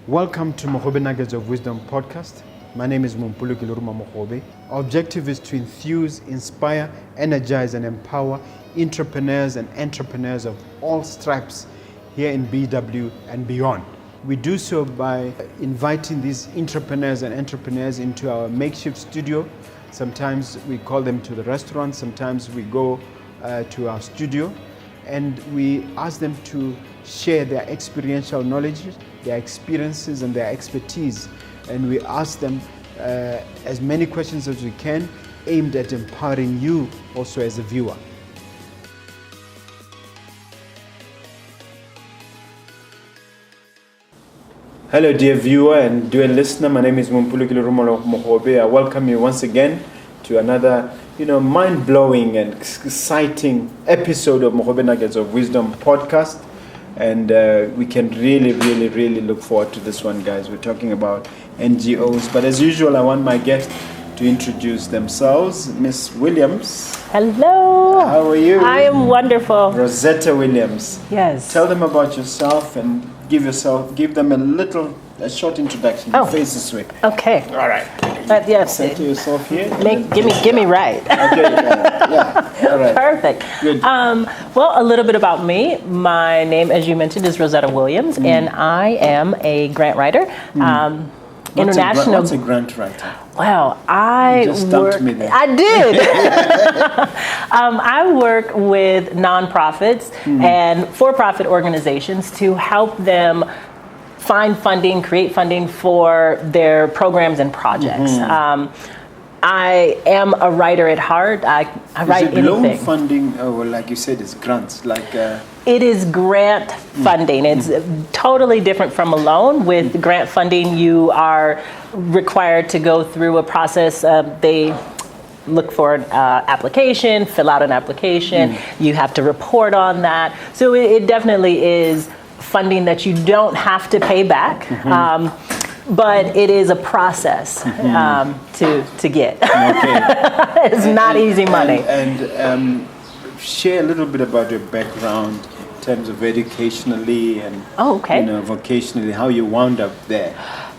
Welcome to Mogobe Nuggets of Wisdom podcast. My name is Mompoloki Lerumo Mogobe. Our objective is to enthuse, inspire, energize, and empower entrepreneurs and entrepreneurs of all stripes here in BW and beyond. We do so by inviting these entrepreneurs and entrepreneurs into our makeshift studio. Sometimes we call them to the restaurant, sometimes we go to our studio, and we ask them to share their experiential knowledge, their experiences, and their expertise. And we ask them as many questions as we can, aimed at empowering you also as a viewer. Hello dear viewer and dear listener, my name is Mompoloki Lerumo Mogobe. I welcome you once again to another mind-blowing and exciting episode of Mogobe Nuggets of Wisdom podcast. And we can really look forward to this one, guys. We're talking about N.G.Os. But as usual, I want my guests to introduce themselves. Miss Williams. Hello. How are you? I am wonderful. Rozetta Williams. Yes. Tell them about yourself and give them a short introduction. Oh. Face this way. Okay. All right. Yes. Center yourself here. Give me right. Okay. Yeah. All right. Perfect. Good. Well, a little bit about me. My name, as you mentioned, is Rozetta Williams, and I am a grant writer. International. What's a grant writer? Well, You just stumped me there. I did. I work with nonprofits and for-profit organizations to help them find funding, create funding for their programs and projects. I am a writer at heart. I write anything. Is it loan funding, or like you said, it's grants? It is grant funding. It's totally different from a loan. With grant funding, you are required to go through a process. They look for an application, fill out an application. You have to report on that. So it definitely is funding that you don't have to pay back. But it is a process to get. Okay. It's not easy money. And share a little bit about your background in terms of educationally and vocationally, how you wound up there.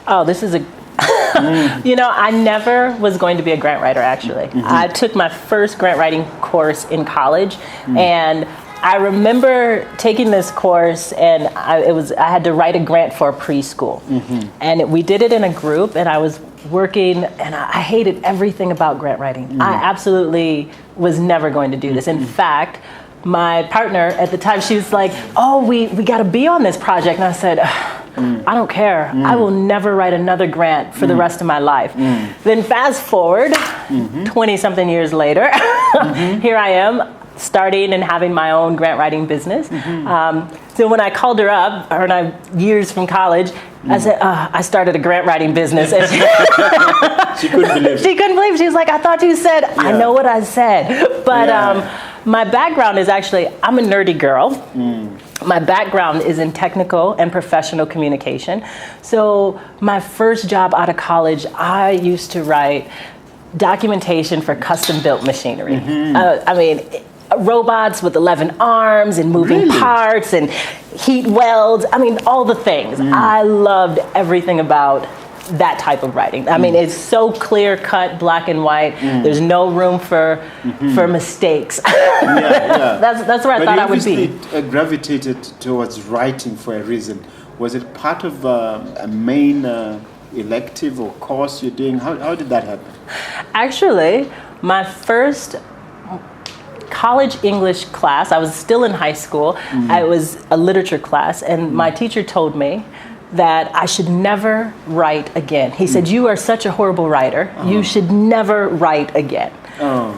Oh, this is I never was going to be a grant writer, actually. I took my first grant writing course in college, and I remember taking this course, and I had to write a grant for a preschool, and we did it in a group. And I was working, and I hated everything about grant writing. I absolutely was never going to do this. In fact, my partner at the time, she was like, "Oh, we got to be on this project," and I said, "I don't care. I will never write another grant for the rest of my life." Then fast forward, 20-something years later, here I am, starting and having my own grant writing business. So when I called her up, years from college, I said, I started a grant writing business. And She couldn't believe it. She couldn't believe it. She was like, "I thought you said," I know what I said. But my background is actually, I'm a nerdy girl. My background is in technical and professional communication. So my first job out of college, I used to write documentation for custom built machinery. Robots with 11 arms and moving parts and heat welds. All the things. I loved everything about that type of writing. It's so clear cut, black and white. There's no room for mistakes. That's where I thought I would be. But you gravitated towards writing for a reason. Was it part of a main elective or course you're doing? How did that happen? Actually, my first college English class, I was still in high school. It was a literature class, and my teacher told me that I should never write again. He said, "You are such a horrible writer. You should never write again."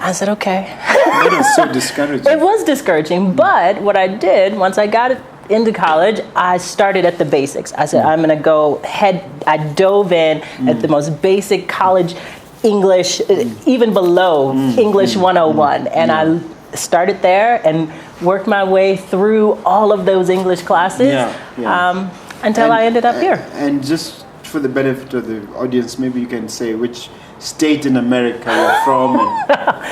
I said, "Okay." That is so discouraging. It was discouraging, but what I did once I got into college, I started at the basics. I said, I'm going to go I dove in at the most basic college English, even below English 101, and I started there and worked my way through all of those English classes until I ended up here. And just for the benefit of the audience, maybe you can say which state in America you're from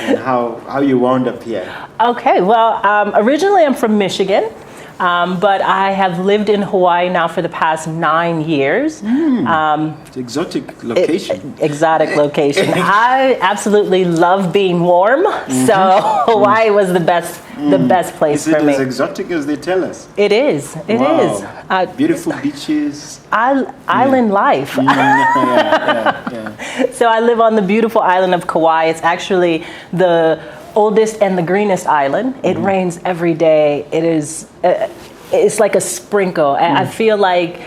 and how you wound up here. Okay, well, originally I'm from Michigan. but I have lived in Hawaii now for the past 9 years. It's exotic location. Exotic location. I absolutely love being warm, so Hawaii was the best place for me. Is it as exotic as they tell us? It is. It is. Beautiful beaches. Island life. So I live on the beautiful island of Kauai. It's actually the oldest and the greenest island. It rains every day. It is. It's like a sprinkle. I feel like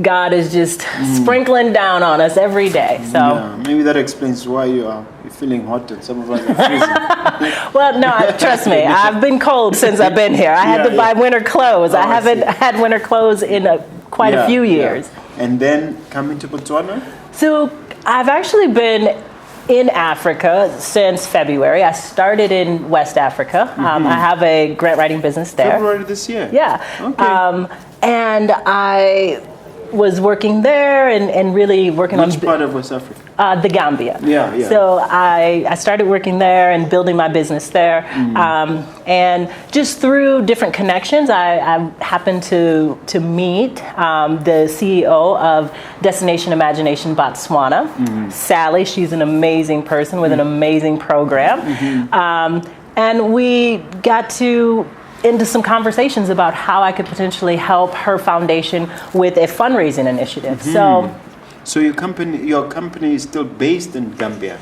God is just sprinkling down on us every day. So maybe that explains why you're feeling hot and some of us are freezing. Well, no, trust me. I've been cold since I've been here. I had to buy winter clothes. I haven't had winter clothes in quite a few years. And then coming to Botswana? So I've actually been in Africa since February. I started in West Africa. I have a grant writing business there. February this year? Yeah. Okay. And I was working there and really working on... Which part of West Africa? The Gambia. Yeah. So I started working there and building my business there. And just through different connections, I happened to meet the CEO of Destination Imagination Botswana, Sally. She's an amazing person with an amazing program. And we got into some conversations about how I could potentially help her foundation with a fundraising initiative. So your company is still based in Gambia?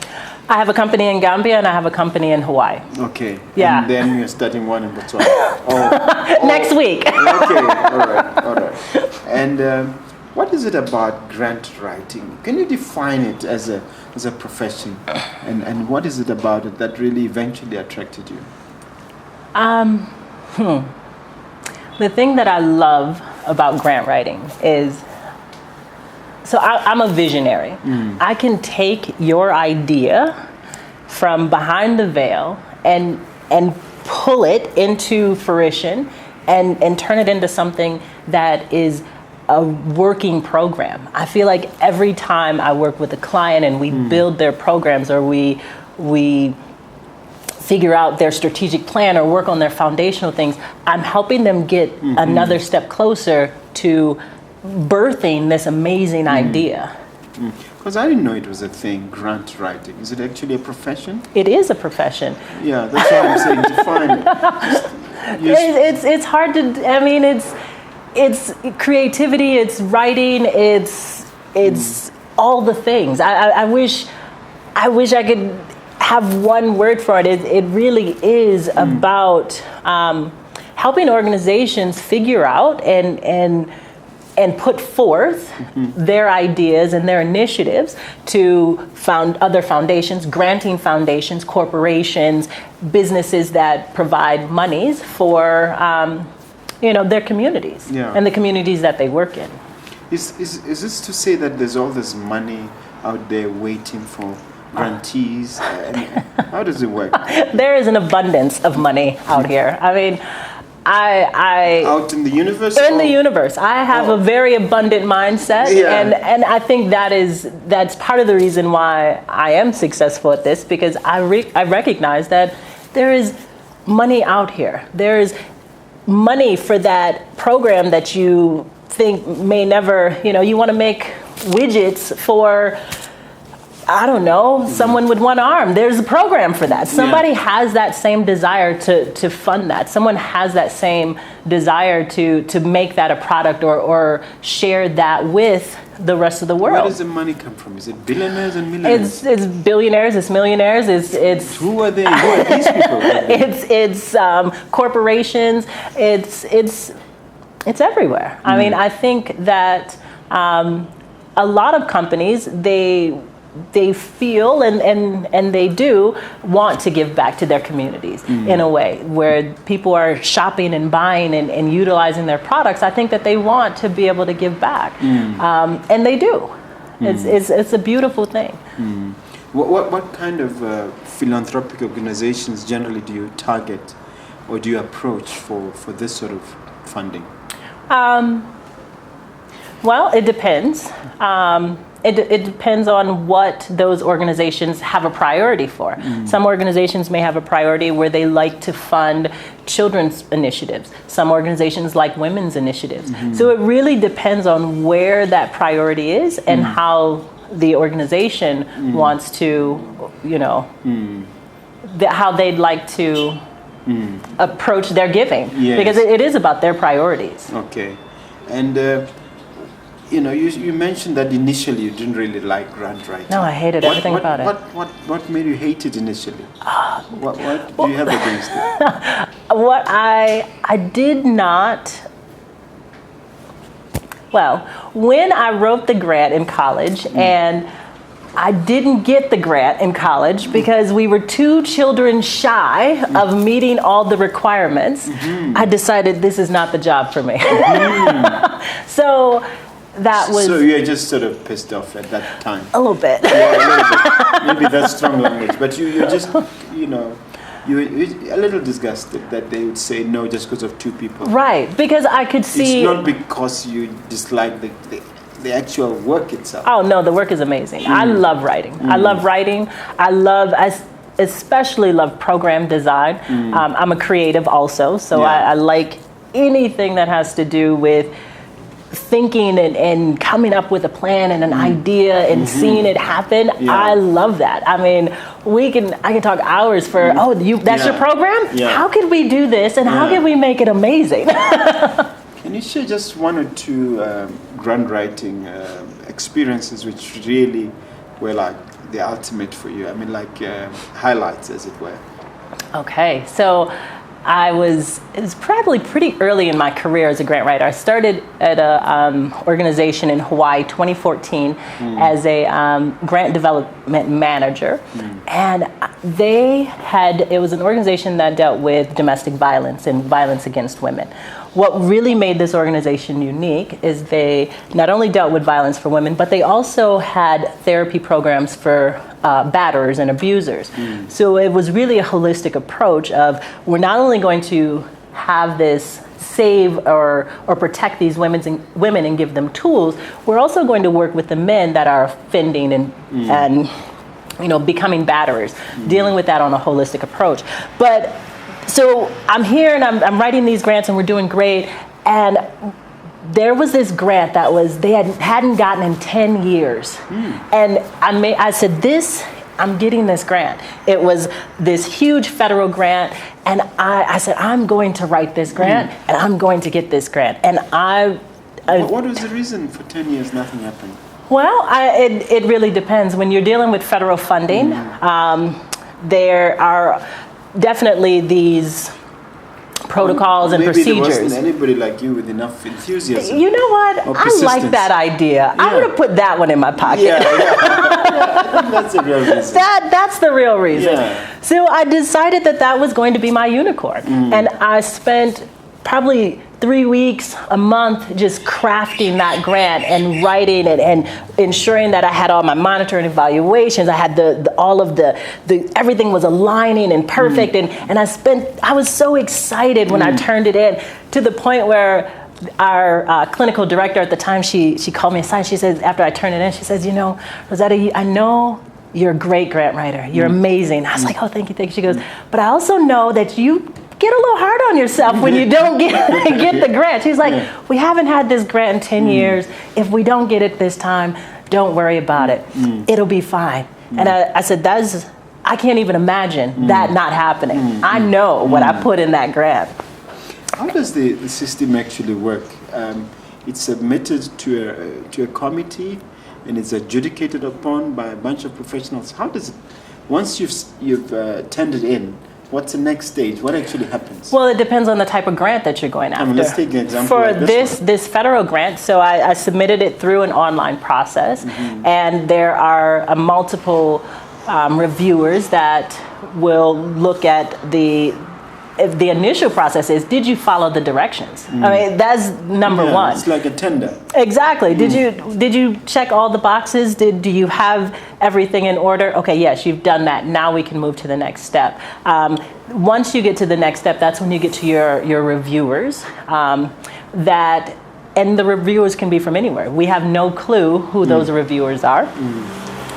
I have a company in Gambia and I have a company in Hawaii. Okay. Yeah. And then you're starting one in Botswana. Next week. Okay. All right. And what is it about grant writing? Can you define it as a profession? And what is it about it that really eventually attracted you? The thing that I love about grant writing is, so I'm a visionary. I can take your idea from behind the veil and pull it into fruition and turn it into something that is a working program. I feel like every time I work with a client and we build their programs or we figure out their strategic plan or work on their foundational things, I'm helping them get another step closer to birthing this amazing idea. Because I didn't know it was a thing, grant writing. Is it actually a profession? It is a profession. Yeah, that's what I'm saying. Define it. It's hard to, I mean, it's creativity, it's writing, it's all the things. I wish I could have one word for it. It really is about helping organizations figure out and put forth their ideas and their initiatives to found other foundations, granting foundations, corporations, businesses that provide monies for their communities and the communities that they work in. Is this to say that there's all this money out there waiting for grantees? How does it work? There is an abundance of money out here. I mean, I out in the universe? In the universe. I have a very abundant mindset, and I think that's part of the reason why I am successful at this, because I recognize that there is money out here. There is money for that program that you think may never, you want to make widgets for, I don't know, someone with one arm. There's a program for that. Somebody has that same desire to fund that. Someone has that same desire to make that a product or share that with the rest of the world. Where does the money come from? Is it billionaires and millionaires? It's billionaires, it's millionaires, it's Who are they? Who are these people? It's corporations, it's everywhere. I mean, I think that a lot of companies, they feel and they do want to give back to their communities in a way where people are shopping and buying and utilizing their products. I think that they want to be able to give back, and they do. It's a beautiful thing. What kind of philanthropic organizations generally do you target or do you approach for this sort of funding? Well, it depends. It depends on what those organizations have a priority for. Some organizations may have a priority where they like to fund children's initiatives. Some organizations like women's initiatives. So it really depends on where that priority is and how the organization wants to, how they'd like to approach their giving. Yes. Because it is about their priorities. Okay. And you mentioned that initially you didn't really like grant writing. No, I hated everything about it. What made you hate it initially? What do you have against it? What I did not. Well, when I wrote the grant in college, and I didn't get the grant in college because we were 2 children shy of meeting all the requirements, I decided this is not the job for me. So that was... So you're just sort of pissed off at that time? A little bit. Yeah, a little bit. Maybe that's strong language, but you're just, you're a little disgusted that they would say no just because of 2 people. Right, because I could see... It's not because you dislike the actual work itself. Oh, no, the work is amazing. I love writing. I love writing. I especially love program design. I'm a creative also, so I like anything that has to do with thinking and coming up with a plan and an idea and seeing it happen. I love that. I mean, I can talk hours for, that's your program? Yeah. How could we do this and how can we make it amazing? Can you share just 1 or 2 grant writing experiences which really were like the ultimate for you? I mean, like highlights, as it were. Okay, so it was probably pretty early in my career as a grant writer. I started at an organization in Hawaii 2014 as a grant development manager. And it was an organization that dealt with domestic violence and violence against women. What really made this organization unique is they not only dealt with violence for women, but they also had therapy programs for batterers and abusers. So it was really a holistic approach of, we're not only going to have this save or protect these women and give them tools, we're also going to work with the men that are offending and becoming batterers, dealing with that on a holistic approach. But so I'm here and I'm writing these grants and we're doing great. And there was this grant that they hadn't gotten in 10 years. And I said, I'm getting this grant. It was this huge federal grant. And I said, I'm going to write this grant and I'm going to get this grant. And what was the reason for 10 years nothing happened? Well, it really depends. When you're dealing with federal funding, there are definitely these protocols and procedures. There wasn't anybody like you with enough enthusiasm. You know what? I like that idea. I would have put that one in my pocket. That's the real reason. That's the real reason. So I decided that was going to be my unicorn. And I spent probably 3 weeks, a month, just crafting that grant and writing it and ensuring that I had all my monitoring evaluations. I had everything was aligning and perfect. And I was so excited when I turned it in, to the point where our clinical director at the time, she called me aside. She says, after I turned it in, she says, Rozetta, I know you're a great grant writer. You're amazing. I was like, oh, thank you. She goes, but I also know that you get a little hard on yourself when you don't get the grant. She's like, we haven't had this grant in 10 years. If we don't get it this time, don't worry about it. It'll be fine. And I said, I can't even imagine that not happening. I know what I put in that grant. How does the system actually work? It's submitted to a committee and it's adjudicated upon by a bunch of professionals. How does it, once you've tendered in, what's the next stage? What actually happens? Well, it depends on the type of grant that you're going after. Let's take an example. For like this federal grant, so I submitted it through an online process, and there are multiple reviewers that will look at if the initial process is, did you follow the directions? I mean, that's number one. It's like a tender. Exactly. Did you check all the boxes? Do you have everything in order? Okay, yes, you've done that. Now we can move to the next step. Once you get to the next step, that's when you get to your reviewers that and the reviewers can be from anywhere. We have no clue who those reviewers are.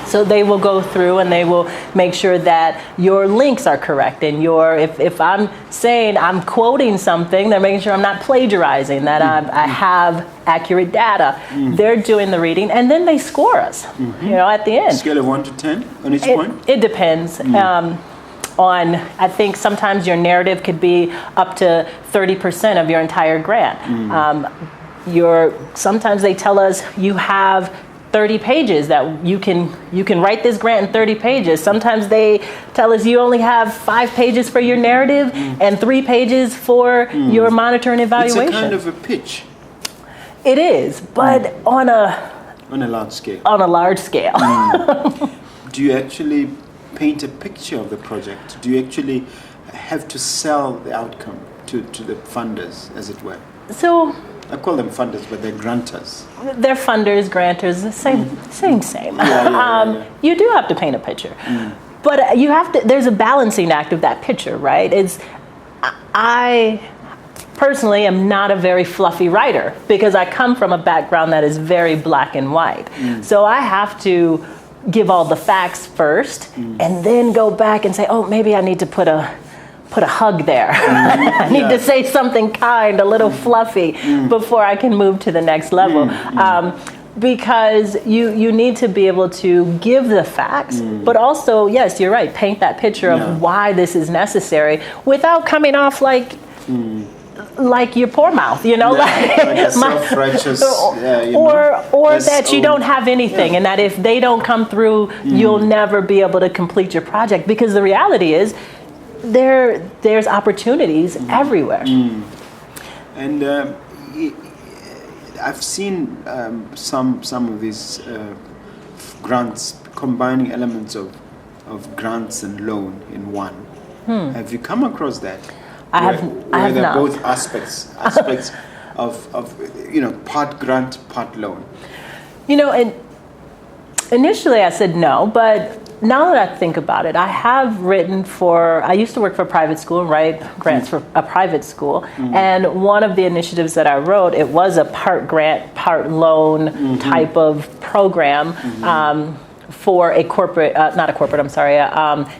So they will go through and they will make sure that your links are correct, and if I'm saying I'm quoting something, they're making sure I'm not plagiarizing, that I have accurate data. They're doing the reading, and then they score us, at the end. Scale of 1 to 10 on each point? It depends. I think sometimes your narrative could be up to 30% of your entire grant. Sometimes they tell us you have 30 pages that you can write this grant in 30 pages. Sometimes they tell us you only have 5 pages for your narrative and 3 pages for your monitor and evaluation. It's a kind of a pitch. It is, but on a large scale. On a large scale. Do you actually paint a picture of the project? Do you actually have to sell the outcome to the funders, as it were? So I call them funders, but they're grantors. They're funders, grantors, same. Yeah. You do have to paint a picture, but you have to. There's a balancing act of that picture, right? I personally am not a very fluffy writer because I come from a background that is very black and white. So I have to give all the facts first, and then go back and say, oh, maybe I need to put a hug there. I need to say something kind, a little fluffy, before I can move to the next level. Because you need to be able to give the facts, but also, yes, you're right, paint that picture of why this is necessary without coming off like your poor mouth, like a self-righteous, or that you don't have anything, and that if they don't come through, you'll never be able to complete your project. Because the reality is, there's opportunities everywhere. And I've seen some of these grants combining elements of grants and loan in one. Have you come across that? I have not. Both aspects of part grant, part loan. And initially I said no, but now that I think about it, I have written I used to work for a private school and write grants for a private school. And one of the initiatives that I wrote, it was a part grant, part loan type of program for a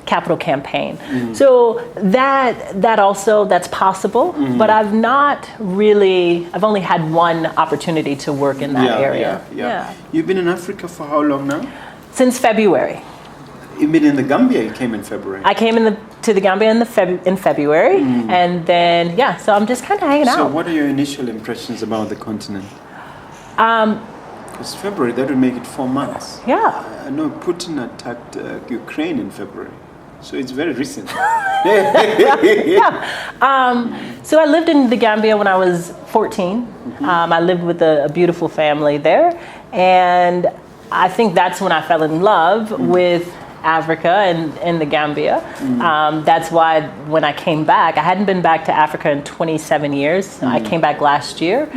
capital campaign. So that's possible, but I've only had one opportunity to work in that area. Yeah. You've been in Africa for how long now? Since February. You mean in the Gambia? You came in February. I came to the Gambia in February, and then so I'm just kind of hanging out. So what are your initial impressions about the continent? It's February. That would make it 4 months. Yeah. I know Putin attacked Ukraine in February, so it's very recent. So I lived in the Gambia when I was 14. I lived with a beautiful family there, and I think that's when I fell in love with Africa and the Gambia. That's why when I came back, I hadn't been back to Africa in 27 years. I came back last year.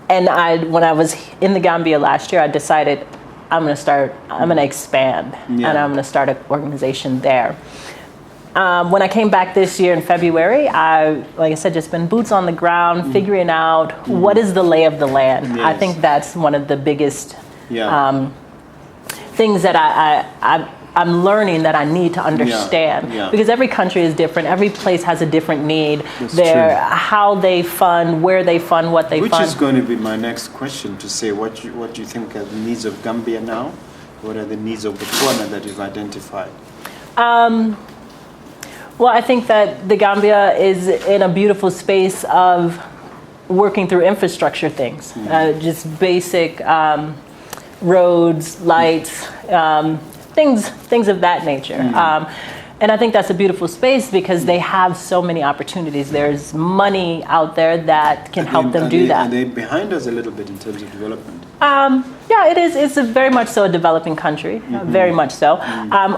And when I was in the Gambia last year, I decided I'm going to expand, and I'm going to start an organization there. When I came back this year in February, like I said, just been boots on the ground, figuring out what is the lay of the land. Yes. I think that's one of the biggest things that I'm learning that I need to understand. Because every country is different. Every place has a different need. How they fund, where they fund, what they fund. Which is going to be my next question, to say what you think are the needs of Gambia now? What are the needs of Botswana that you've identified? Well, I think that the Gambia is in a beautiful space of working through infrastructure things, just basic roads, lights, things of that nature. And I think that's a beautiful space because they have so many opportunities. There's money out there that can help them do that. Are they behind us a little bit in terms of development? Yeah, it is. It's very much so a developing country, very much so.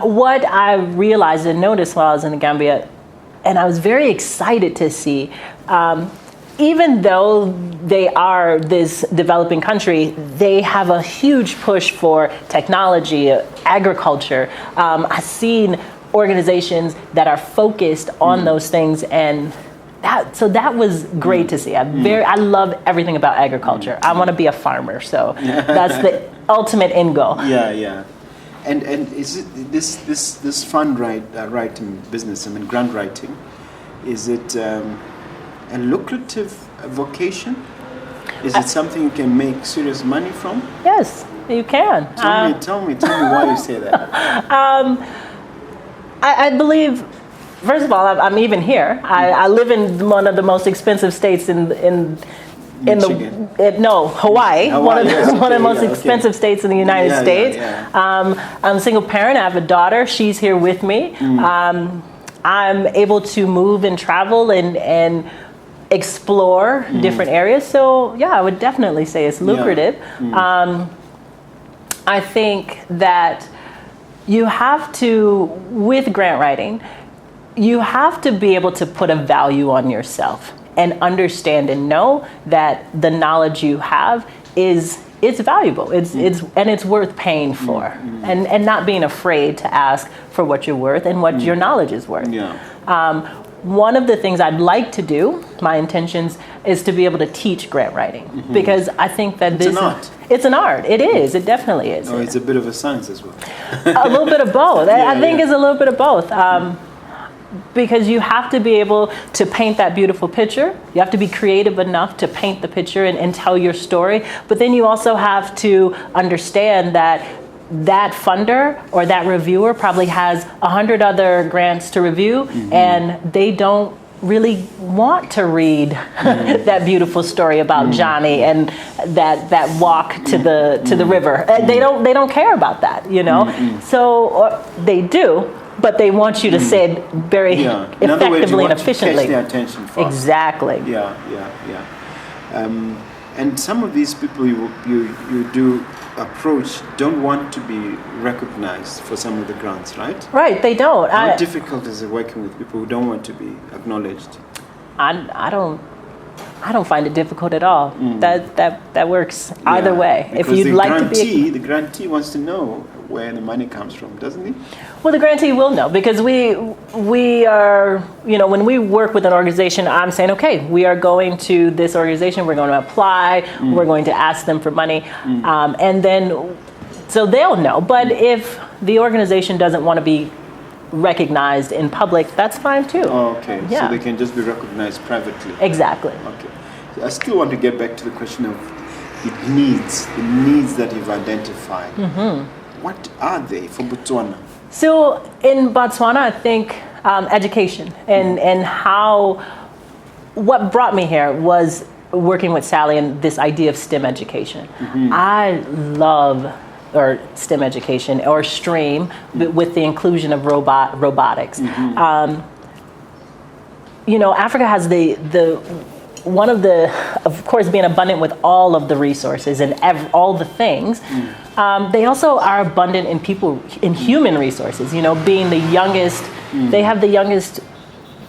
What I realized and noticed while I was in the Gambia, and I was very excited to see, even though they are this developing country, they have a huge push for technology, agriculture. I've seen organizations that are focused on those things and that was great to see. I love everything about agriculture. I want to be a farmer, so that's the ultimate end goal. Yeah. And is it this fund writing business? I mean, grant writing, is it a lucrative vocation? Is it something you can make serious money from? Yes, you can. Tell me why you say that. I believe, first of all, I'm even here. I live in one of the most expensive states in Hawaii. One of the most expensive states in the United States. I'm a single parent. I have a daughter. She's here with me. I'm able to move and travel and explore different areas. So yeah, I would definitely say it's lucrative. I think that you have to, with grant writing, you have to be able to put a value on yourself and understand and know that the knowledge you have it's valuable. It's worth paying for, and not being afraid to ask for what you're worth and what your knowledge is worth. One of the things I'd like to do, my intentions, is to be able to teach grant writing, because I think that it's an art. It is. It definitely is. Oh, it's a bit of a science as well. A little bit of both. I think it's a little bit of both. Because you have to be able to paint that beautiful picture. You have to be creative enough to paint the picture and tell your story. But then you also have to understand that funder or that reviewer probably has 100 other grants to review, and they don't really want to read that beautiful story about Johnny and that walk to the river. They don't care about that, you know. So they do. But they want you to say it very effectively and efficiently. To catch their attention fast. Exactly. And some of these people you do approach don't want to be recognized for some of the grants, right? Right, they don't. How difficult is it working with people who don't want to be acknowledged? I don't find it difficult at all. That works either way. Because if you'd like to be the grantee wants to know where the money comes from, doesn't he? Well, the grantee will know, because we are, when we work with an organization, I'm saying, okay, we are going to this organization, we're going to apply, we're going to ask them for money, and then, so they'll know. But if the organization doesn't want to be recognized in public, that's fine too. Oh, okay. Yeah. So they can just be recognized privately. Exactly. Okay. So I still want to get back to the question of the needs that you've identified. What are they for Botswana? So in Botswana, I think education and what brought me here was working with Sally and this idea of STEM education. I love STEM education or STREAM with the inclusion of robotics. Africa has of course, being abundant with all of the resources and all the things. They also are abundant in human resources. Being the youngest, they have the youngest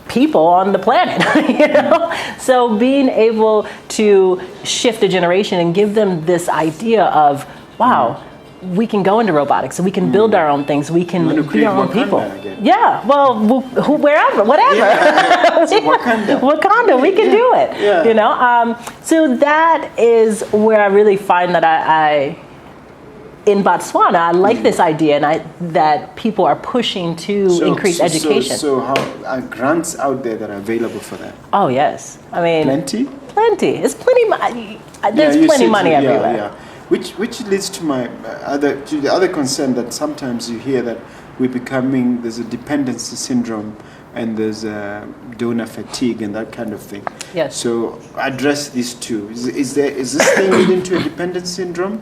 people on the planet. So being able to shift a generation and give them this idea of, wow, we can go into robotics, so we can build our own things, we can be our own people. Yeah, well, wherever, whatever. So Wakanda, we can do it. So that is where I really find that I in Botswana, I like this idea, and that people are pushing to increase education. So how are grants out there that are available for that? Oh yes, I mean plenty. It's plenty money. There's plenty money everywhere. Which leads to the other concern that sometimes you hear that there's a dependency syndrome and there's donor fatigue and that kind of thing. Yes. So address these two. Is this thing leading to a dependency syndrome?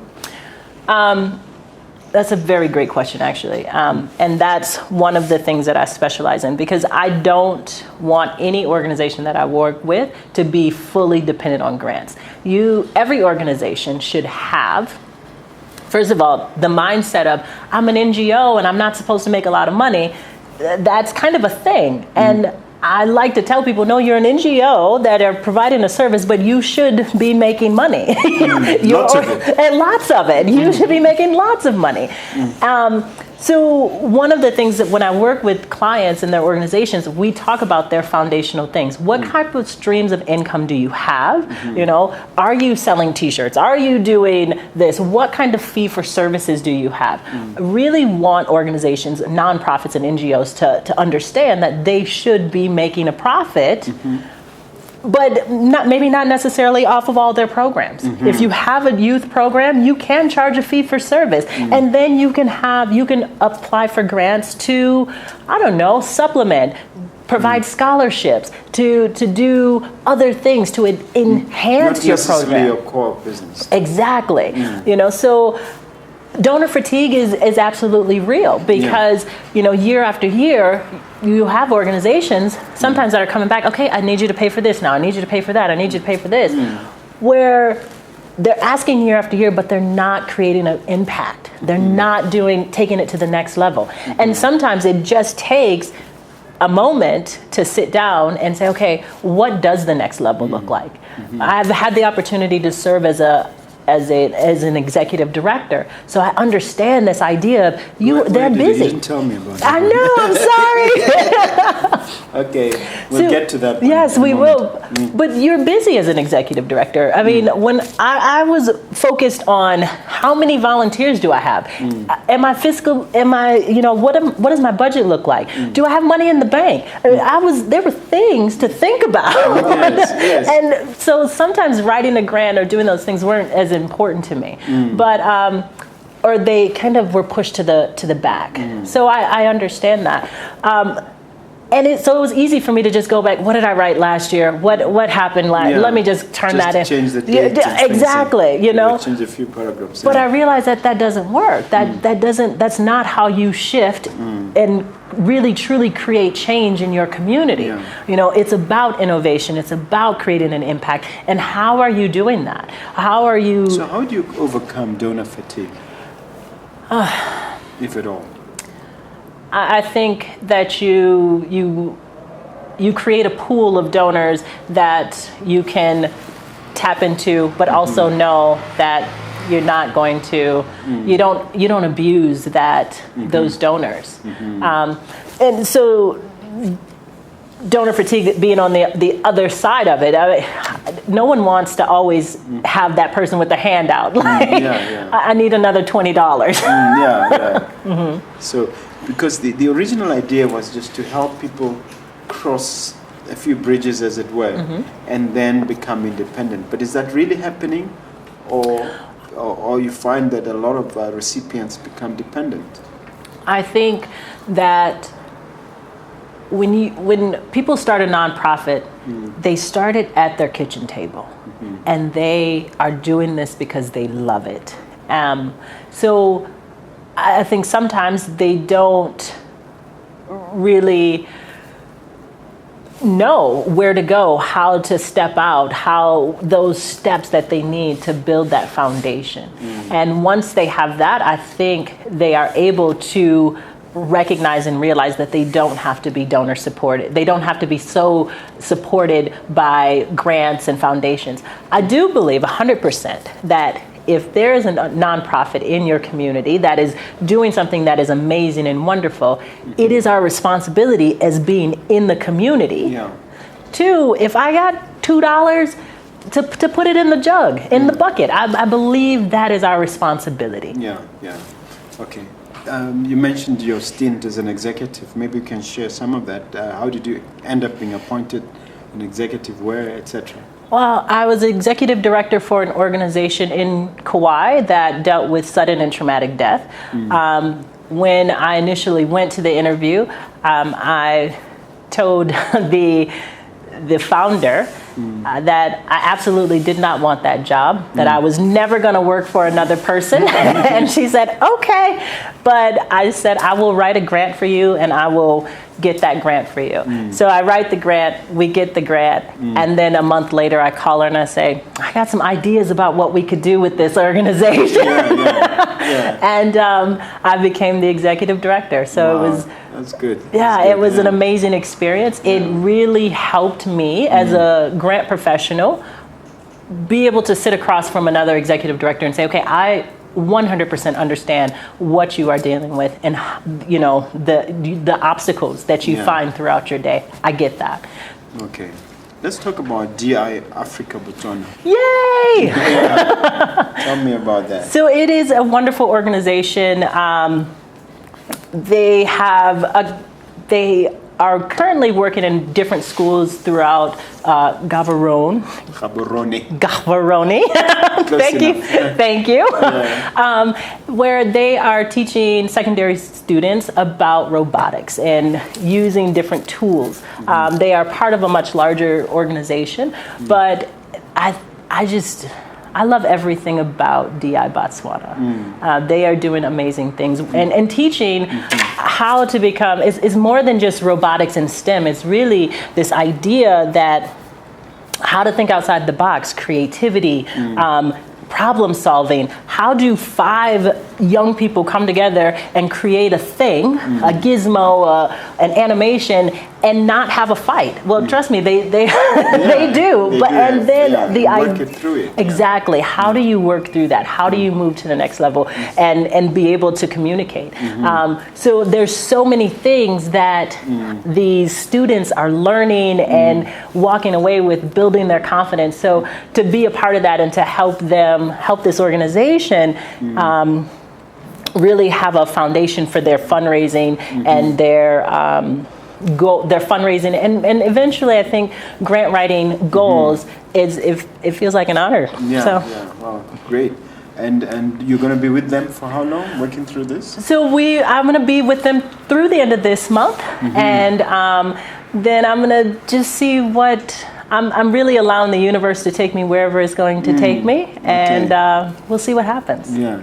That's a very great question, actually. And that's one of the things that I specialize in, because I don't want any organization that I work with to be fully dependent on grants. Every organization should have, first of all, the mindset of, I'm an N.G.O. and I'm not supposed to make a lot of money. That's kind of a thing. And I like to tell people, no, you're an N.G.O. that are providing a service, but you should be making money. Lots of it. And lots of it. You should be making lots of money. So one of the things that when I work with clients and their organizations, we talk about their foundational things. What type of streams of income do you have? You know, are you selling t-shirts? Are you doing this? What kind of fee for services do you have? I really want organizations, nonprofits and NGOs to understand that they should be making a profit, but maybe not necessarily off of all their programs. If you have a youth program, you can charge a fee for service, and then you can apply for grants to, I don't know, supplement, provide scholarships, to do other things to enhance your program. Not necessarily your core business. Exactly. You know, so donor fatigue is absolutely real because, you know, year after year, you have organizations sometimes that are coming back, okay, I need you to pay for this now, I need you to pay for that, I need you to pay for this, where they're asking year after year, but they're not creating an impact. They're not taking it to the next level. And sometimes it just takes a moment to sit down and say, okay, what does the next level look like? I've had the opportunity to serve as an executive director, so I understand this idea of they're busy. You didn't tell me about that. I know, I'm sorry. Okay, we'll get to that. Yes, we will. But you're busy as an executive director. I mean, when I was focused on how many volunteers do I have? Am I fiscal? You know, what does my budget look like? Do I have money in the bank? There were things to think about. Yes. And so sometimes writing a grant or doing those things weren't as important to me. But or they kind of were pushed to the back. So I understand that. So it was easy for me to just go back. What did I write last year? What happened last? Let me just turn that in. Change the date. Exactly. You know. Change a few paragraphs. But I realized that doesn't work. That's not how you shift and really truly create change in your community. You know, it's about innovation. It's about creating an impact. And how are you doing that? So how do you overcome donor fatigue, if at all? I think that you create a pool of donors that you can tap into, but also know that you're not going to, you don't abuse those donors. And so donor fatigue being on the other side of it, no one wants to always have that person with the hand out. Like, I need another $20. So, because the original idea was just to help people cross a few bridges, as it were, and then become independent. But is that really happening, or you find that a lot of recipients become dependent? I think that when people start a nonprofit, they start it at their kitchen table, and they are doing this because they love it. So I think sometimes they don't really know where to go, how to step out, how those steps that they need to build that foundation. And once they have that, I think they are able to recognize and realize that they don't have to be donor supported. They don't have to be so supported by grants and foundations. I do believe 100% that if there is a nonprofit in your community that is doing something that is amazing and wonderful, it is our responsibility as being in the community to, if I got $2 to put it in the jug, in the bucket, I believe that is our responsibility. Okay. You mentioned your stint as an executive. Maybe you can share some of that. How did you end up being appointed an executive where, etc.? Well, I was executive director for an organization in Kauai that dealt with sudden and traumatic death. When I initially went to the interview, I told the founder that I absolutely did not want that job, that I was never going to work for another person. And she said, okay. But I said, I will write a grant for you and I will get that grant for you. So I write the grant, we get the grant, and then a month later I call her and I say, I got some ideas about what we could do with this organization. And I became the executive director. So it was... That's good. It was an amazing experience. It really helped me as a grant professional be able to sit across from another executive director and say, okay, 100% understand what you are dealing with and, you know, the obstacles that you find throughout your day. I get that. Okay. Let's talk about D.I Africa Botswana. Yay! Tell me about that. So it is a wonderful organization. They are currently working in different schools throughout Gaborone. Thank you. Yeah. Where they are teaching secondary students about robotics and using different tools. They are part of a much larger organization, but I love everything about D.I Botswana. They are doing amazing things and teaching how to become, it's more than just robotics and STEM. It's really this idea that how to think outside the box, creativity, problem solving. How do 5 young people come together and create a thing, a gizmo, an animation, and not have a fight? Well, trust me, they do. And then the idea, through it. Exactly. How do you work through that? How do you move to the next level and be able to communicate? So there's so many things that these students are learning and walking away with, building their confidence. So to be a part of that and to help this organization really have a foundation for their fundraising and their fundraising and eventually I think grant writing goals it feels like an honor. Wow, great. And you're going to be with them for how long, working through this? So I'm going to be with them through the end of this month, and then I'm going to just see what I'm really allowing the universe to take me wherever it's going to take me, and we'll see what happens. Yeah,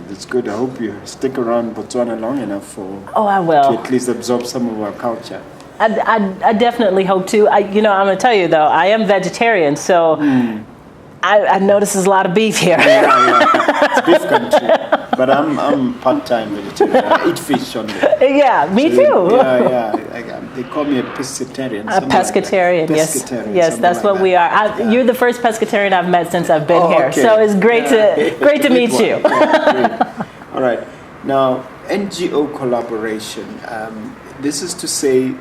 that's good. I hope you stick around Botswana long enough for I will. To at least absorb some of our culture. I definitely hope to. I'm going to tell you though, I am vegetarian, so I notice there's a lot of beef here. It's beef country. But I'm part-time vegetarian. I eat fish only. Yeah, me too. They call me a pescatarian. A pescatarian, yes. Yes, that's what we are. You're the first pescatarian I've met since I've been here. Okay. So it's great to meet you. All right. Now, N.G.O collaboration. This is to say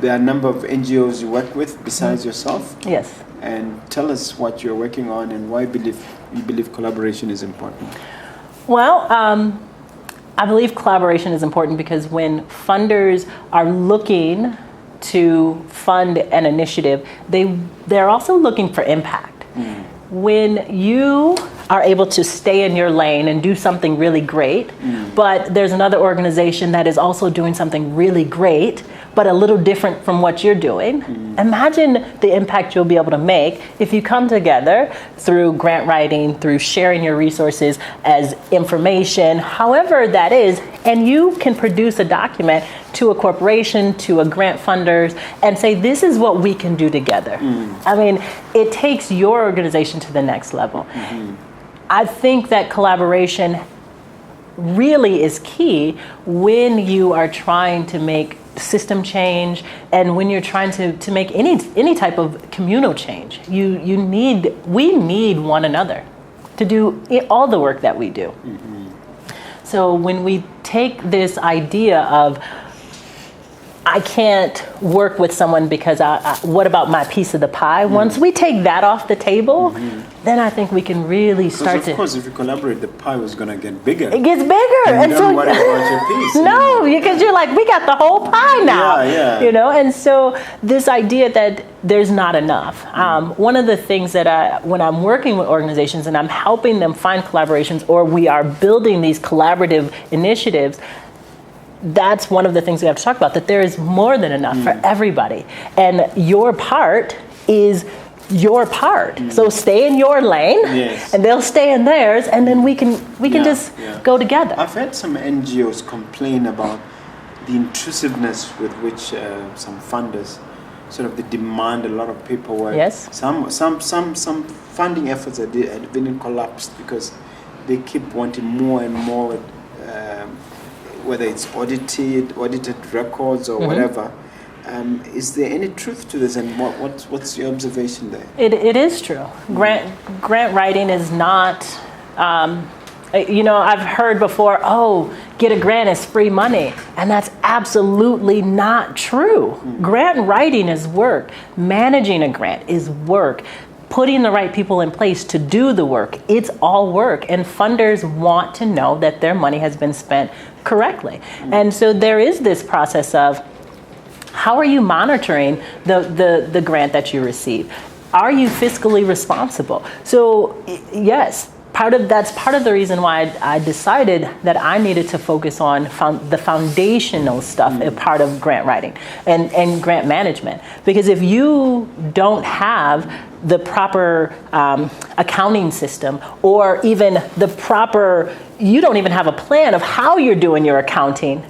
there are a number of NGOs you work with besides yourself. Yes. And tell us what you're working on and why you believe collaboration is important. Well, I believe collaboration is important because when funders are looking to fund an initiative, they're also looking for impact. When you are able to stay in your lane and do something really great, but there's another organization that is also doing something really great, but a little different from what you're doing. Imagine the impact you'll be able to make if you come together through grant writing, through sharing your resources as information, however that is, and you can produce a document to a corporation, to a grant funders, and say, this is what we can do together. I mean, it takes your organization to the next level. I think that collaboration really is key when you are trying to make system change and when you're trying to make any type of communal change. We need one another to do all the work that we do. So when we take this idea of I can't work with someone because what about my piece of the pie? Once we take that off the table, then I think we can really start to... Of course, if you collaborate, the pie was going to get bigger. It gets bigger. And you don't worry about your piece. No, because you're like, we got the whole pie now. You know, and so this idea that there's not enough. One of the things that when I'm working with organizations and I'm helping them find collaborations or we are building these collaborative initiatives, that's one of the things we have to talk about, that there is more than enough for everybody. And your part is your part. So stay in your lane and they'll stay in theirs, and then we can just go together. I've had some NGOs complain about the intrusiveness with which some funders sort of they demand a lot of paperwork. Yes. Some funding efforts have been collapsed because they keep wanting more and more whether it's audited records or whatever. Is there any truth to this, and what's your observation there? It is true. Grant writing is not I've heard before, oh, get a grant is free money. And that's absolutely not true. Grant writing is work. Managing a grant is work. Putting the right people in place to do the work, it's all work. And funders want to know that their money has been spent correctly. And so there is this process of, how are you monitoring the grant that you receive? Are you fiscally responsible? So yes, that's part of the reason why I decided that I needed to focus on the foundational stuff as part of grant writing and grant management. Because if you don't have the proper accounting system, or even you don't even have a plan of how you're doing your accounting,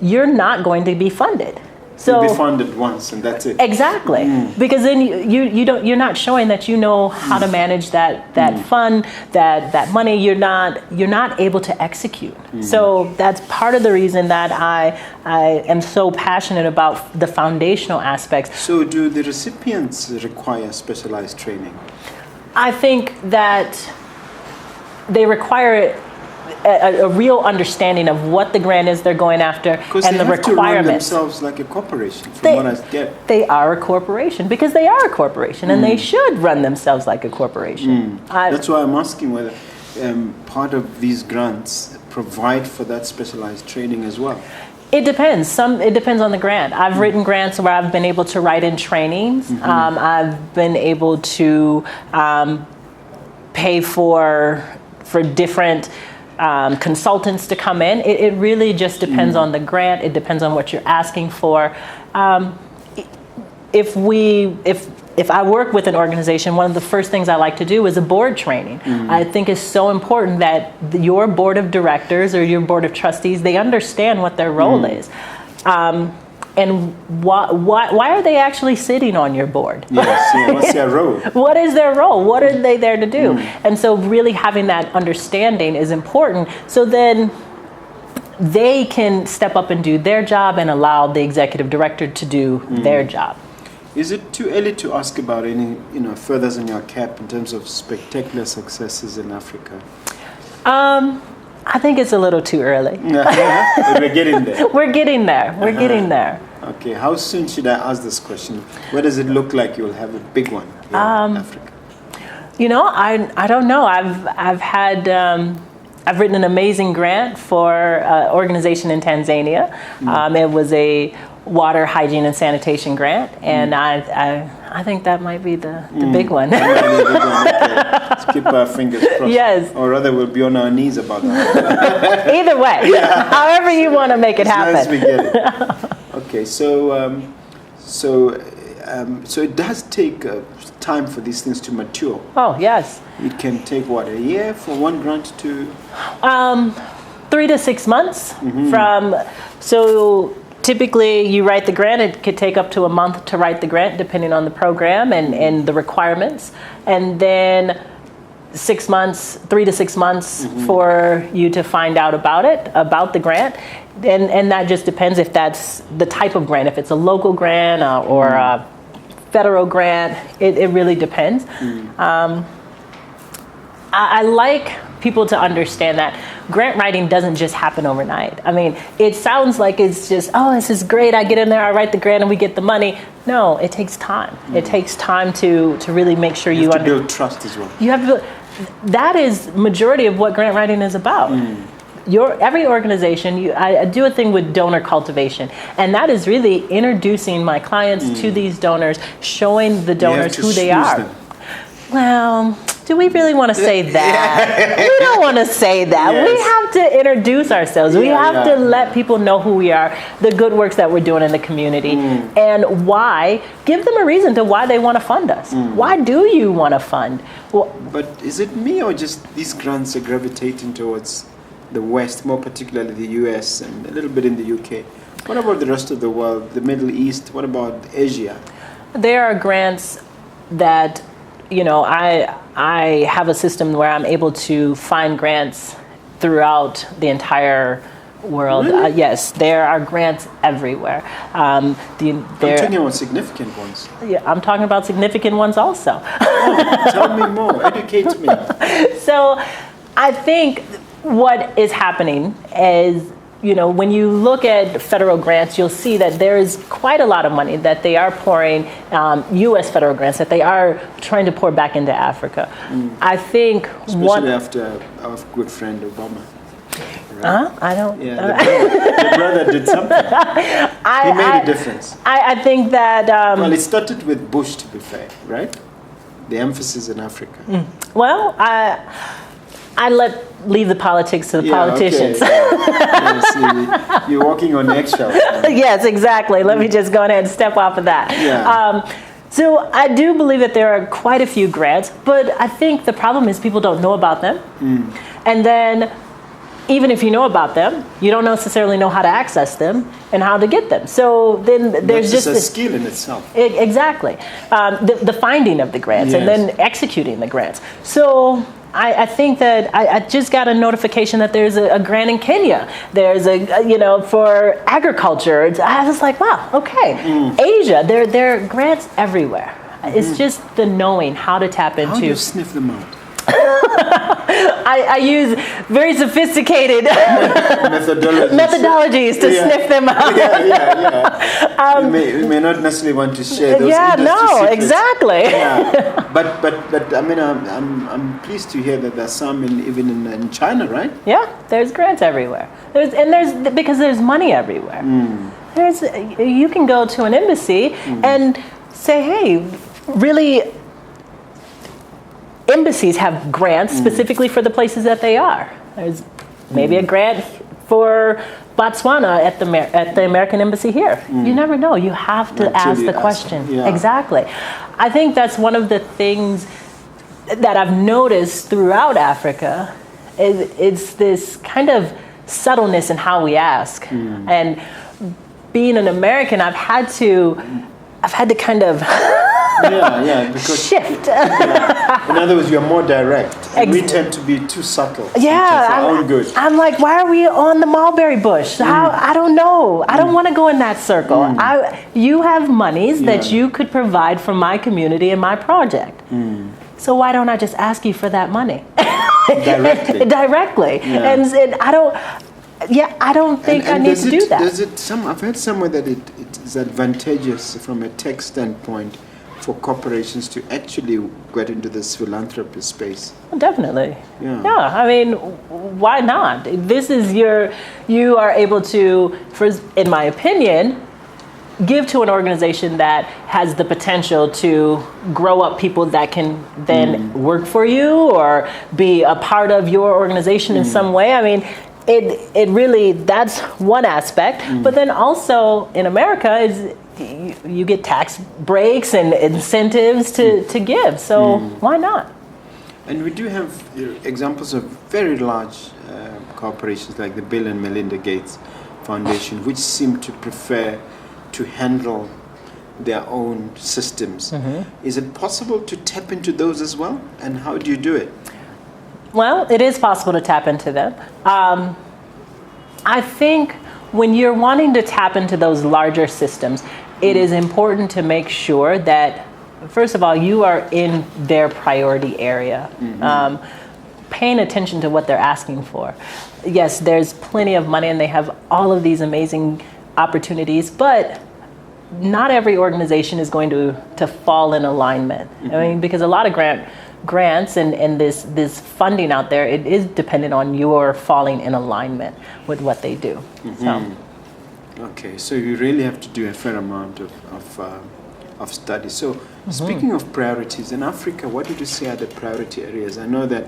you're not going to be funded. So you'll be funded once and that's it. Exactly, because then you're not showing that you know how to manage that fund, that money. You're not able to execute. So that's part of the reason that I am so passionate about the foundational aspects. So do the recipients require specialized training? I think that they require a real understanding of what the grant is they're going after and the requirements. Because they have to run themselves like a corporation, from what I get. They are a corporation because they are a corporation, and they should run themselves like a corporation. That's why I'm asking whether part of these grants provide for that specialized training as well. It depends. It depends on the grant. I've written grants where I've been able to write in trainings. I've been able to pay for different consultants to come in. It really just depends on the grant. It depends on what you're asking for. If I work with an organization, one of the first things I like to do is a board training. I think it's so important that your board of directors or your board of trustees, they understand what their role is. And why are they actually sitting on your board? Yes, what's their role? What is their role? What are they there to do? And so really having that understanding is important. So then they can step up and do their job and allow the executive director to do their job. Is it too early to ask about any feathers in your cap in terms of spectacular successes in Africa? I think it's a little too early. But we're getting there. We're getting there. We're getting there. Okay, how soon should I ask this question? Where does it look like you'll have a big one in Africa? I don't know. I've written an amazing grant for an organization in Tanzania. It was a water, hygiene, and sanitation grant, and I think that might be the big one. Let's keep our fingers crossed. Yes. Or rather, we'll be on our knees about that. Either way, however you want to make it happen. As we get it. Okay, so it does take time for these things to mature. Oh yes. It can take a year for one grant to? 3 to 6 months from so. Typically, you write the grant. It could take up to a month to write the grant, depending on the program and the requirements. And then 6 months, 3 to 6 months for you to find out about the grant. And that just depends if that's the type of grant, if it's a local grant or a federal grant. It really depends. I like people to understand that grant writing doesn't just happen overnight. I mean, it sounds like it's just, oh, this is great. I get in there, I write the grant, and we get the money. No, it takes time. It takes time to really make sure you have to build trust as well. You have to build. That is majority of what grant writing is about. Every organization, I do a thing with donor cultivation, and that is really introducing my clients to these donors, showing the donors who they are. Them. Well, do we really want to say that? We don't want to say that. Yes. We have to introduce ourselves. We have to let people know who we are, the good works that we're doing in the community, and why. Give them a reason to why they want to fund us. Why do you want to fund? Well, but is it me or just these grants are gravitating towards the West, more particularly the US and a little bit in the UK? What about the rest of the world, the Middle East? What about Asia? There are grants that, I have a system where I'm able to find grants throughout the entire world. Really? Yes, there are grants everywhere. I'm talking about significant ones. Yeah, I'm talking about significant ones also. Tell me more. Educate me. So I think what is happening is, when you look at federal grants, you'll see that there is quite a lot of money that they are pouring, U.S. federal grants that they are trying to pour back into Africa. I think especially after our good friend Obama. Right? I don't. Yeah, the brother did something. He made a difference. I think that. Well, it started with Bush, to be fair, right? The emphasis in Africa. Well, I leave the politics to the politicians. Okay, yeah. You're walking on eggshells. Yes, exactly. Let me just go ahead and step off of that. Yeah. So I do believe that there are quite a few grants, but I think the problem is people don't know about them. And then even if you know about them, you don't necessarily know how to access them and how to get them. So then there's just just a skill in itself. Exactly. The finding of the grants and then executing the grants. So I think that I just got a notification that there's a grant in Kenya. There's for agriculture. I was like, wow, okay. Asia, there are grants everywhere. It's just the knowing how to tap into. How do you sniff them out? I use very sophisticated methodologies to sniff them out. You may not necessarily want to share those secrets. Exactly. But I mean, I'm pleased to hear that there's some even in China, right? Yeah, there's grants everywhere. Because there's money everywhere. You can go to an embassy and say, hey, really. Embassies have grants specifically for the places that they are. There's maybe a grant for Botswana at the American Embassy here. You never know. You have to ask the question. Yeah. Exactly. I think that's one of the things that I've noticed throughout Africa. It's this kind of subtleness in how we ask. And being an American, I've had to kind of because shift. In other words, you're more direct. And we tend to be too subtle. Yeah, for our own good. I'm like, why are we on the mulberry bush? I don't know. I don't want to go in that circle. You have monies that you could provide for my community and my project. So why don't I just ask you for that money? Directly. Yeah. And I don't. I don't think I need to do that. I've heard somewhere that it is advantageous from a tech standpoint for corporations to actually get into this philanthropy space. Definitely. Yeah. I mean, why not? This is you are able to, in my opinion, give to an organization that has the potential to grow up people that can then work for you or be a part of your organization in some way. I mean, it really, that's one aspect. But then also in America is you get tax breaks and incentives to give. So why not? And we do have examples of very large corporations like the Bill and Melinda Gates Foundation, which seem to prefer to handle their own systems. Is it possible to tap into those as well? And how do you do it? Well, it is possible to tap into them. I think when you're wanting to tap into those larger systems, it is important to make sure that, first of all, you are in their priority area, paying attention to what they're asking for. Yes, there's plenty of money and they have all of these amazing opportunities, but not every organization is going to fall in alignment. I mean, because a lot of grants and this funding out there, it is dependent on your falling in alignment with what they do. Okay, so you really have to do a fair amount of study. So speaking of priorities in Africa, what did you say are the priority areas? I know that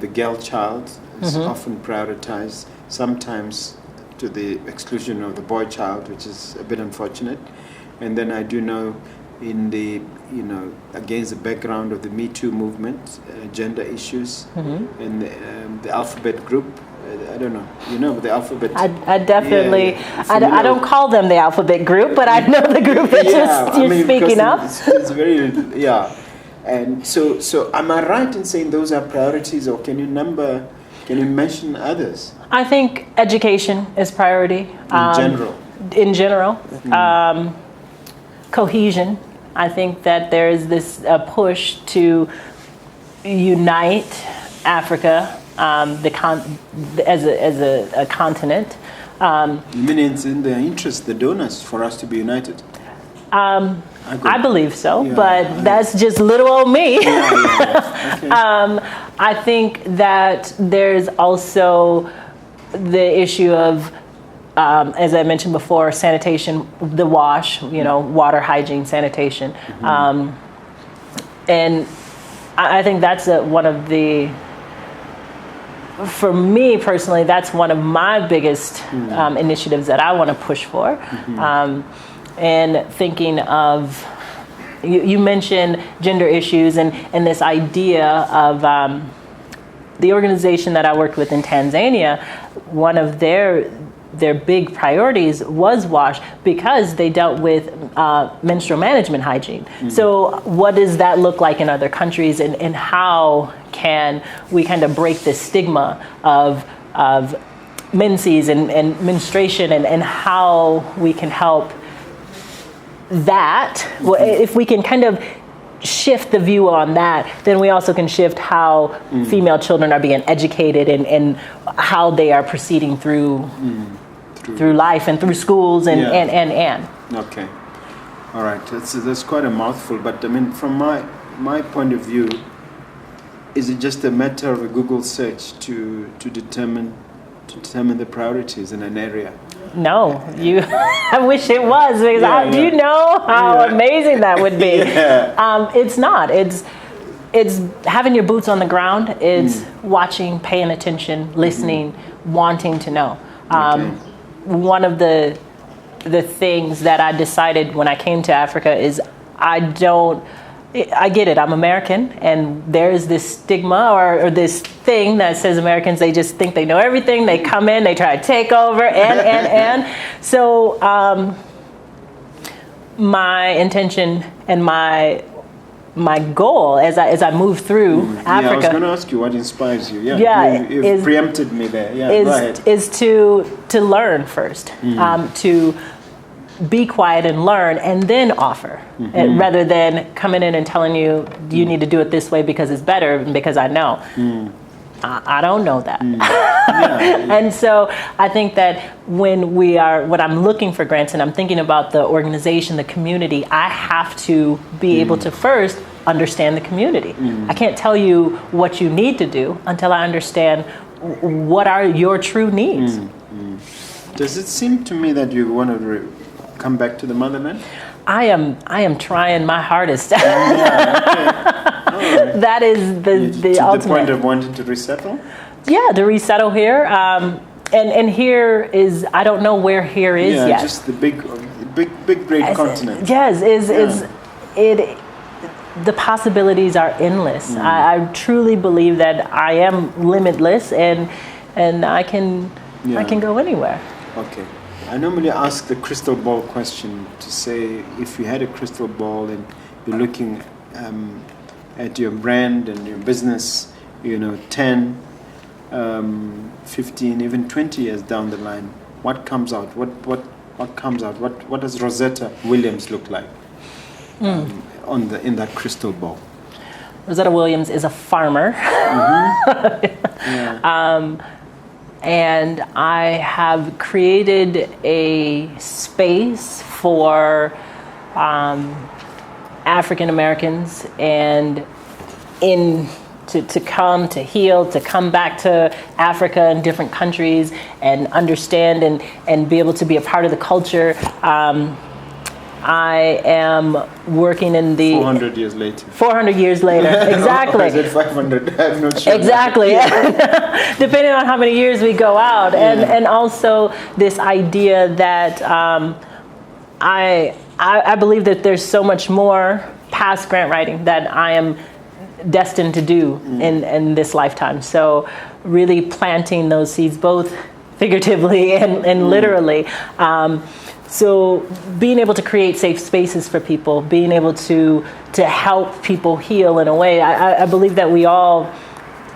the girl child is often prioritized, sometimes to the exclusion of the boy child, which is a bit unfortunate. And then I do know in the, against the background of the Me Too movement, gender issues, and the alphabet group. I don't know, the alphabet. I definitely, I don't call them the alphabet group, but I know the group that you're speaking of. It's very, And so am I right in saying those are priorities, or can you mention others? I think education is priority. In general. Cohesion. I think that there is this push to unite Africa as a continent. You mean it's in their interest, the donors, for us to be united? I believe so, but that's just little old me. Okay. I think that there's also the issue of, as I mentioned before, sanitation, the wash, water, hygiene, sanitation. And I think that's one of the, for me personally, that's one of my biggest initiatives that I want to push for. And thinking of, you mentioned gender issues and this idea of the organization that I worked with in Tanzania, one of their big priorities was WASH because they dealt with menstrual management hygiene. So what does that look like in other countries, and how can we kind of break this stigma of menses and menstruation, and how we can help that? If we can kind of shift the view on that, then we also can shift how female children are being educated and how they are proceeding through life and through schools and. Okay, all right. That's quite a mouthful, but I mean, from my point of view, is it just a matter of a Google search to determine the priorities in an area? No, I wish it was, because do you know how amazing that would be? It's not. It's having your boots on the ground. It's watching, paying attention, listening, wanting to know. One of the things that I decided when I came to Africa is I get it. I'm American, and there's this stigma or this thing that says Americans, they just think they know everything. They come in, they try to take over, and. So my intention and my goal as I move through Africa. I was going to ask you what inspires you. You've preempted me there. Is to learn first, to be quiet and learn, and then offer, rather than coming in and telling you you need to do it this way because it's better, because I know. I don't know that. And so I think that when I'm looking for grants and I'm thinking about the organization, the community, I have to be able to first understand the community. I can't tell you what you need to do until I understand what are your true needs. Does it seem to me that you want to come back to the motherland? I am trying my hardest. Right. That is the to ultimate. the point of wanting to resettle? Yeah, to resettle here. And here is, I don't know where here is yet. Just the big great continent. Yes, the possibilities are endless. I truly believe that I am limitless, and I can go anywhere. Okay. I normally ask the crystal ball question to say, if you had a crystal ball and you're looking at your brand and your business, 10, 15, even 20 years down the line, what comes out? What comes out? What does Rozetta Williams look like in that crystal ball? Rozetta Williams is a farmer. And I have created a space for African Americans and to come, to heal, to come back to Africa and different countries and understand and be able to be a part of the culture. I am working in the 400 years later. 400 years later, exactly. Is it 500? I'm not sure. Exactly. Depending on how many years we go out, and also this idea that I believe that there's so much more past grant writing that I am destined to do in this lifetime. So really planting those seeds, both figuratively and literally. So being able to create safe spaces for people, being able to help people heal in a way, I believe that we all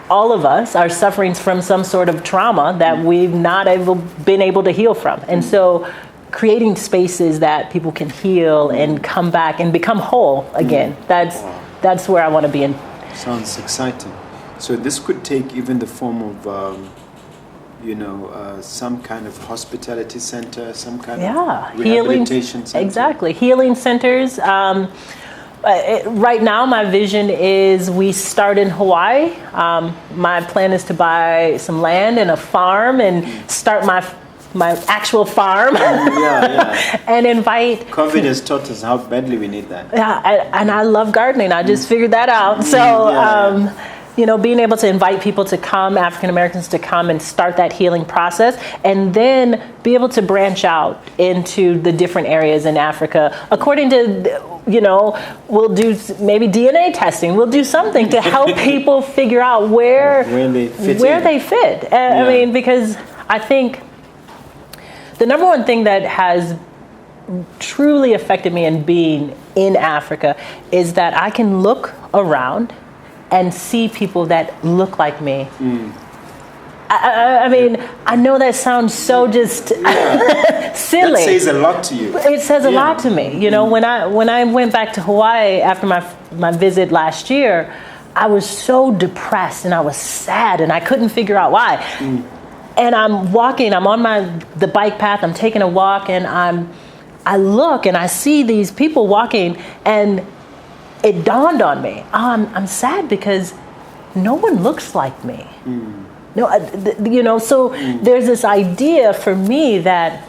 of us are suffering from some sort of trauma that we've not been able to heal from. And so creating spaces that people can heal and come back and become whole again, that's where I want to be in. Sounds exciting. So this could take even the form of, some kind of hospitality center, some kind of rehabilitation center. Exactly, healing centers. Right now, my vision is we start in Hawaii. My plan is to buy some land and a farm and start my actual farm and invite. COVID has taught us how badly we need that. Yeah, and I love gardening. I just figured that out. So, being able to invite people to come, African Americans to come and start that healing process, and then be able to branch out into the different areas in Africa according to, we'll do maybe DNA testing. We'll do something to help people figure out where they fit. I mean, because I think the number one thing that has truly affected me in being in Africa is that I can look around and see people that look like me. I mean, I know that sounds so just silly. That says a lot to you. It says a lot to me. When I went back to Hawaii after my visit last year, I was so depressed and I was sad and I couldn't figure out why. And I'm walking, I'm on the bike path, I'm taking a walk, and I look and I see these people walking, and it dawned on me, I'm sad because no one looks like me. No, so there's this idea for me that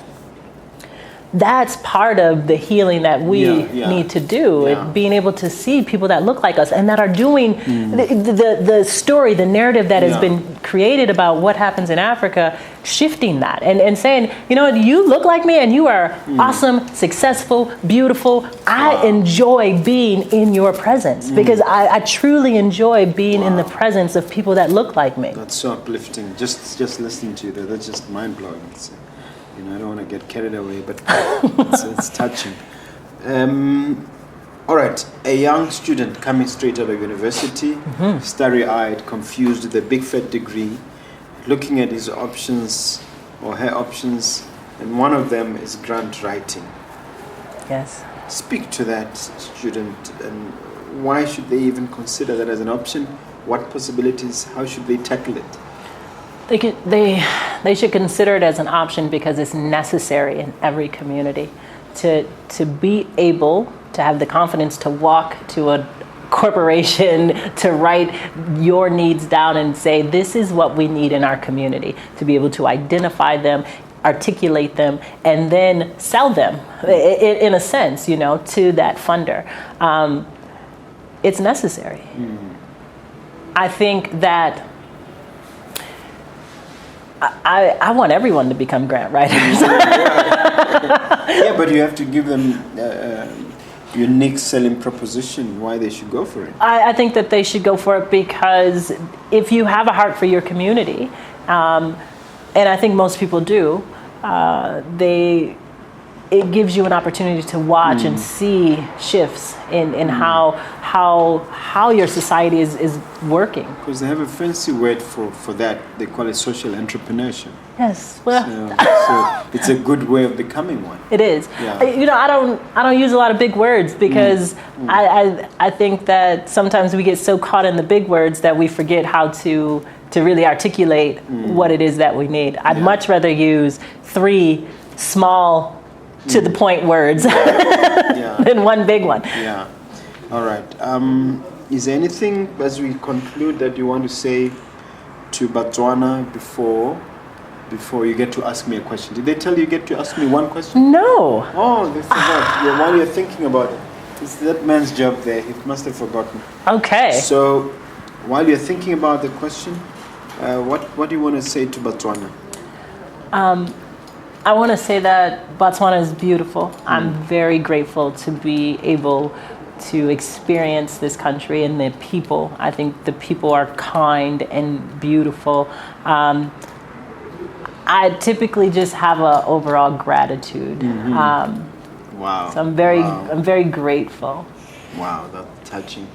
that's part of the healing that we need to do. Being able to see people that look like us and that are doing the story, the narrative that has been created about what happens in Africa, shifting that and saying, you look like me and you are awesome, successful, beautiful. I enjoy being in your presence because I truly enjoy being in the presence of people that look like me. That's so uplifting. Just listening to you, that's just mind blowing. I don't want to get carried away, but it's touching. All right, a young student coming straight out of university, starry-eyed, confused with a big fat degree, looking at his options or her options, and one of them is grant writing. Yes. Speak to that student, and why should they even consider that as an option? What possibilities? How should they tackle it? They should consider it as an option because it's necessary in every community to be able to have the confidence to walk to a corporation, to write your needs down and say, this is what we need in our community, to be able to identify them, articulate them, and then sell them in a sense, to that funder. It's necessary. I think that I want everyone to become grant writers. But you have to give them unique selling proposition why they should go for it. I think that they should go for it because if you have a heart for your community, and I think most people do, it gives you an opportunity to watch and see shifts in how your society is working. Because they have a fancy word for that. They call it social entrepreneurship. Yes. Well, so it's a good way of becoming one. It is. Yeah. I don't use a lot of big words because I think that sometimes we get so caught in the big words that we forget how to really articulate what it is that we need. I'd much rather use 3 small to the point words than one big one. Yeah. All right. Is there anything as we conclude that you want to say to Botswana before you get to ask me a question? Did they tell you get to ask me one question? No. Oh, they forgot. While you're thinking about it, it's that man's job there. He must have forgotten. Okay. So, while you're thinking about the question, what do you want to say to Botswana? I want to say that Botswana is beautiful. I'm very grateful to be able to experience this country and the people. I think the people are kind and beautiful. I typically just have an overall gratitude. Wow. So I'm very grateful. Wow, that's touching.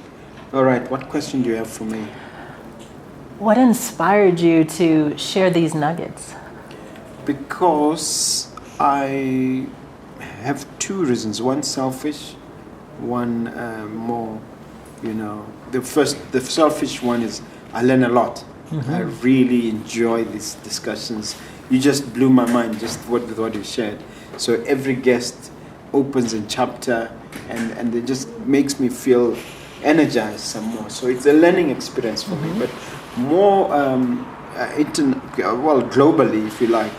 All right, what question do you have for me? What inspired you to share these nuggets? Because I have 2 reasons. One selfish, one more, the selfish one is I learn a lot. I really enjoy these discussions. You just blew my mind just with what you shared. So every guest opens a chapter and it just makes me feel energized some more. So it's a learning experience for me, but more globally, if you like.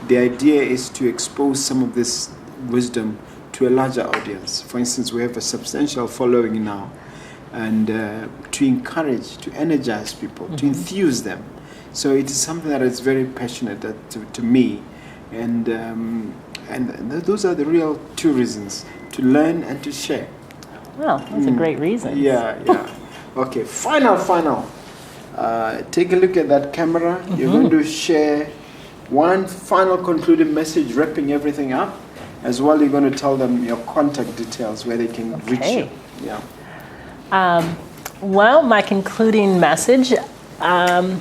The idea is to expose some of this wisdom to a larger audience. For instance, we have a substantial following now, and to encourage, to energize people, to enthuse them. So it is something that is very passionate to me, and those are the real two reasons: to learn and to share. Well, that's a great reason. Yeah. Okay, final. Take a look at that camera. You're going to share one final concluding message, wrapping everything up. As well, you're going to tell them your contact details where they can reach you. Yeah. Well, my concluding message, I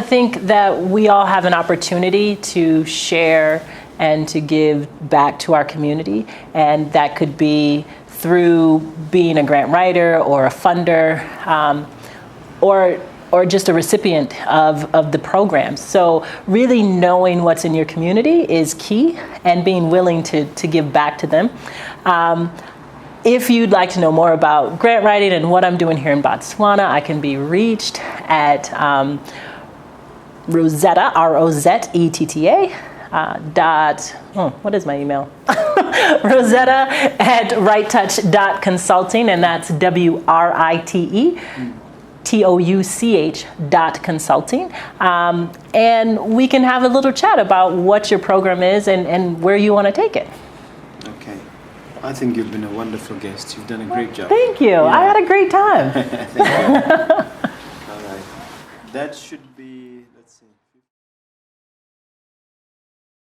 think that we all have an opportunity to share and to give back to our community, and that could be through being a grant writer or a funder, or just a recipient of the programs. So really knowing what's in your community is key, and being willing to give back to them. If you'd like to know more about grant writing and what I'm doing here in Botswana, I can be reached at Rozetta, Rozetta, what is my email? Rozetta at WriteTouch.consulting, and that's WriteTouch.consulting. And we can have a little chat about what your program is and where you want to take it. Okay. I think you've been a wonderful guest. You've done a great job. Thank you. Yeah. I had a great time. Thank you. All right. That should be, let's see.